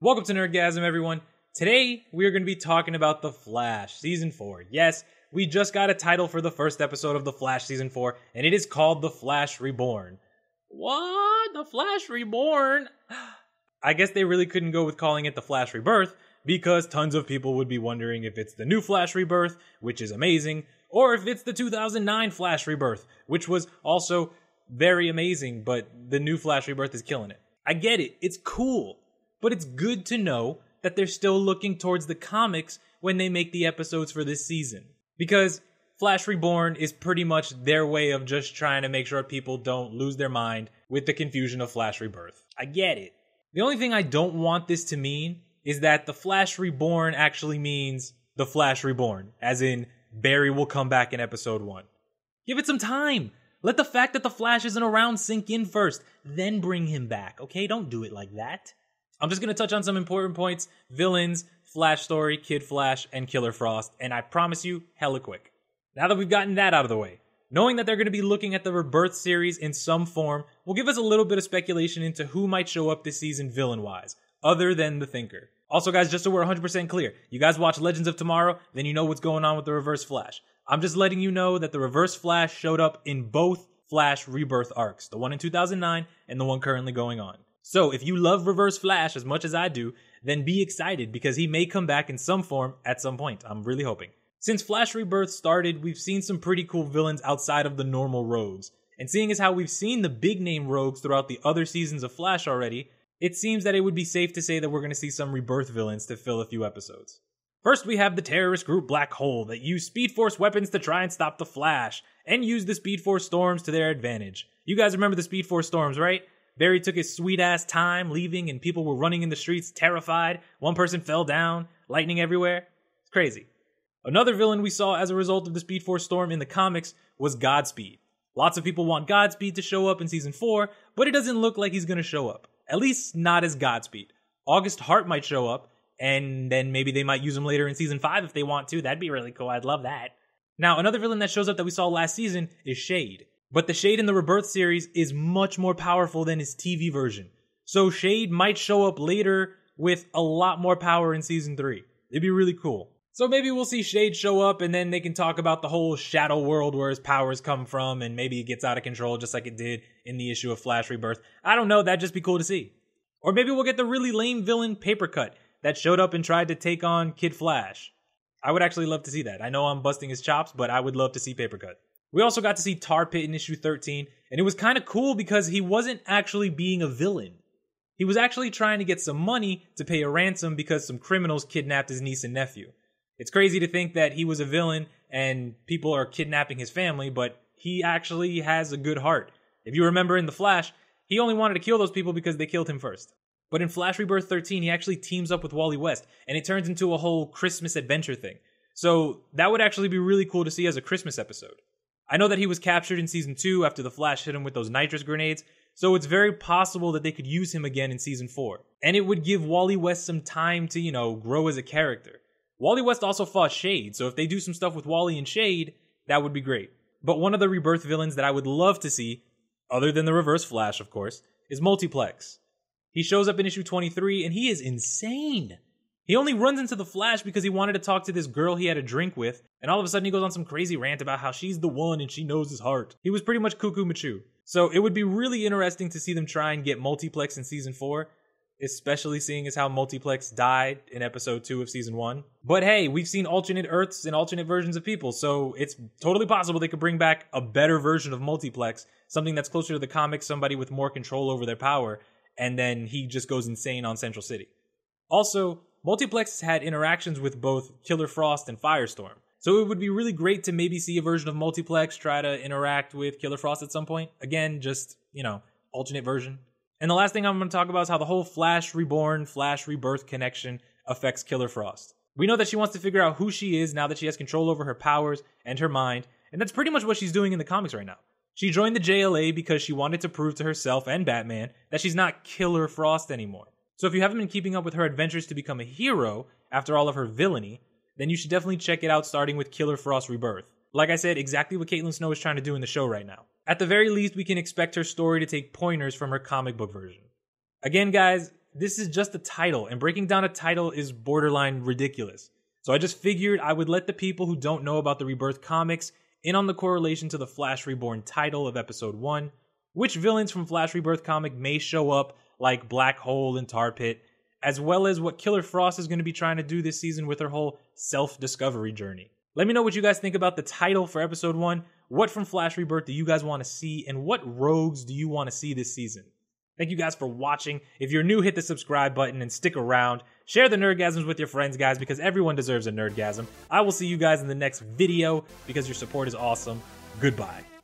Welcome to Nerdgasm, everyone. Today, we are going to be talking about The Flash, Season 4. Yes, we just got a title for the first episode of The Flash Season 4, and it is called The Flash Reborn. What? The Flash Reborn? I guess they really couldn't go with calling it The Flash Rebirth, because tons of people would be wondering if it's the new Flash Rebirth, which is amazing, or if it's the 2009 Flash Rebirth, which was also very amazing, but the new Flash Rebirth is killing it. I get it, it's cool. But it's good to know that they're still looking towards the comics when they make the episodes for this season. Because Flash Reborn is pretty much their way of just trying to make sure people don't lose their mind with the confusion of Flash Rebirth. I get it. The only thing I don't want this to mean is that the Flash Reborn actually means the Flash Reborn, as in Barry will come back in episode 1. Give it some time. Let the fact that the Flash isn't around sink in first, then bring him back, okay? Don't do it like that. I'm just going to touch on some important points: villains, Flash story, Kid Flash, and Killer Frost, and I promise you, hella quick. Now that we've gotten that out of the way, knowing that they're going to be looking at the Rebirth series in some form will give us a little bit of speculation into who might show up this season villain-wise, other than the Thinker. Also guys, just so we're 100% clear, you guys watch Legends of Tomorrow, then you know what's going on with the Reverse Flash. I'm just letting you know that the Reverse Flash showed up in both Flash Rebirth arcs, the one in 2009 and the one currently going on. So, if you love Reverse Flash as much as I do, then be excited because he may come back in some form at some point. I'm really hoping. Since Flash Rebirth started, we've seen some pretty cool villains outside of the normal rogues. And seeing as how we've seen the big name rogues throughout the other seasons of Flash already, it seems that it would be safe to say that we're going to see some Rebirth villains to fill a few episodes. First, we have the terrorist group Black Hole that use Speed Force weapons to try and stop the Flash, and use the Speed Force storms to their advantage. You guys remember the Speed Force storms, right? Barry took his sweet-ass time leaving and people were running in the streets terrified. One person fell down, lightning everywhere. It's crazy. Another villain we saw as a result of the Speed Force storm in the comics was Godspeed. Lots of people want Godspeed to show up in Season 4, but it doesn't look like he's going to show up. At least not as Godspeed. August Hart might show up, and then maybe they might use him later in Season 5 if they want to. That'd be really cool. I'd love that. Now, another villain that shows up that we saw last season is Shade. But the Shade in the Rebirth series is much more powerful than his TV version. So Shade might show up later with a lot more power in Season 3. It'd be really cool. So maybe we'll see Shade show up and then they can talk about the whole shadow world where his powers come from and maybe it gets out of control just like it did in the issue of Flash Rebirth. I don't know, that'd just be cool to see. Or maybe we'll get the really lame villain Papercut that showed up and tried to take on Kid Flash. I would actually love to see that. I know I'm busting his chops, but I would love to see Papercut. We also got to see Tar Pit in issue 13, and it was kind of cool because he wasn't actually being a villain. He was actually trying to get some money to pay a ransom because some criminals kidnapped his niece and nephew. It's crazy to think that he was a villain and people are kidnapping his family, but he actually has a good heart. If you remember in The Flash, he only wanted to kill those people because they killed him first. But in Flash Rebirth 13, he actually teams up with Wally West, and it turns into a whole Christmas adventure thing. So that would actually be really cool to see as a Christmas episode. I know that he was captured in Season 2 after the Flash hit him with those nitrous grenades, so it's very possible that they could use him again in Season 4. And it would give Wally West some time to, grow as a character. Wally West also fought Shade, so if they do some stuff with Wally and Shade, that would be great. But one of the Rebirth villains that I would love to see, other than the Reverse Flash of course, is Multiplex. He shows up in issue 23 and he is insane. He only runs into the Flash because he wanted to talk to this girl he had a drink with, and all of a sudden he goes on some crazy rant about how she's the one and she knows his heart. He was pretty much cuckoo machu. So it would be really interesting to see them try and get Multiplex in Season 4, especially seeing as how Multiplex died in episode 2 of Season 1. But hey, we've seen alternate Earths and alternate versions of people, so it's totally possible they could bring back a better version of Multiplex, something that's closer to the comics, somebody with more control over their power, and then he just goes insane on Central City. Also, Multiplex has had interactions with both Killer Frost and Firestorm. So it would be really great to maybe see a version of Multiplex try to interact with Killer Frost at some point. Again, just, alternate version. And the last thing I'm going to talk about is how the whole Flash Reborn, Flash Rebirth connection affects Killer Frost. We know that she wants to figure out who she is now that she has control over her powers and her mind, and that's pretty much what she's doing in the comics right now. She joined the JLA because she wanted to prove to herself and Batman that she's not Killer Frost anymore. So if you haven't been keeping up with her adventures to become a hero after all of her villainy, then you should definitely check it out starting with Killer Frost Rebirth. Like I said, exactly what Caitlin Snow is trying to do in the show right now. At the very least, we can expect her story to take pointers from her comic book version. Again, guys, this is just a title, and breaking down a title is borderline ridiculous. So I just figured I would let the people who don't know about the Rebirth comics in on the correlation to the Flash Reborn title of episode 1, which villains from Flash Rebirth comic may show up, like Black Hole and Tar Pit, as well as what Killer Frost is going to be trying to do this season with her whole self-discovery journey. Let me know what you guys think about the title for episode 1. What from Flash Rebirth do you guys want to see, and what rogues do you want to see this season? Thank you guys for watching. If you're new, hit the subscribe button and stick around. Share the Nerdgasms with your friends, guys, because everyone deserves a Nerdgasm. I will see you guys in the next video because your support is awesome. Goodbye.